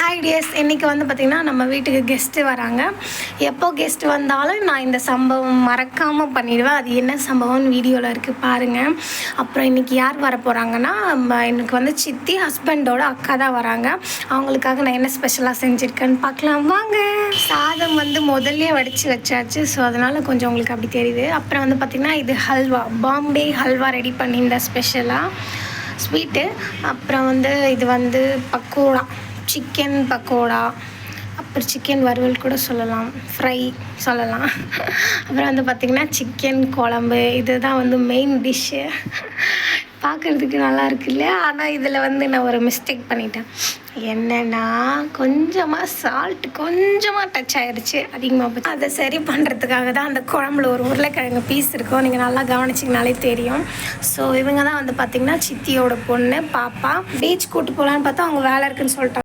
Hi tears, இன்றைக்கி வந்து பார்த்திங்கன்னா நம்ம வீட்டுக்கு கெஸ்ட்டு வராங்க. எப்போ கெஸ்ட் வந்தாலும் நான் இந்த சம்பவம் மறக்காமல் பண்ணிடுவேன். அது என்ன சம்பவம்னு வீடியோவில் இருக்குது பாருங்கள். அப்புறம் இன்றைக்கி யார் வர போகிறாங்கன்னா, எனக்கு வந்து சித்தி ஹஸ்பண்டோட அக்கா தான் வராங்க. அவங்களுக்காக நான் என்ன ஸ்பெஷலாக செஞ்சுருக்கேன்னு பார்க்கலாம் வாங்க. சாதம் வந்து முதல்ல வடித்து வச்சாச்சு, ஸோ அதனால் கொஞ்சம் உங்களுக்கு அப்படி தெரியுது. அப்புறம் வந்து பார்த்திங்கன்னா இது ஹல்வா, பாம்பே ஹல்வா ரெடி பண்ணியிருந்தேன் ஸ்பெஷலாக ஸ்வீட்டு. அப்புறம் வந்து இது வந்து பக்கோடா, சிக்கன் பக்கோடா, அப்புறம் சிக்கன் வறுவல் கூட சொல்லலாம், ஃப்ரை சொல்லலாம். அப்புறம் வந்து பார்த்திங்கன்னா சிக்கன் குழம்பு, இதுதான் வந்து மெயின் டிஷ்ஷு. பார்க்குறதுக்கு நல்லா இருக்கு இல்லையா? ஆனால் இதில் வந்து நான் ஒரு மிஸ்டேக் பண்ணிட்டேன். என்னென்னா கொஞ்சமாக சால்ட் கொஞ்சமாக டச் ஆகிடுச்சு, அதிகமாக போச்சு. அதை சரி பண்ணுறதுக்காக தான் அந்த குழம்புல ஒரு உருளைக்கிழங்கு பீஸ் இருக்கும், நீங்கள் நல்லா கவனிச்சிங்கனாலே தெரியும். ஸோ இவங்க தான் வந்து பார்த்திங்கன்னா சித்தியோட பொண்ணு பாப்பா. பீச் கூட்டு போகலான்னு பார்த்தா அவங்க வேலை இருக்குதுன்னு சொல்லிட்டாங்க.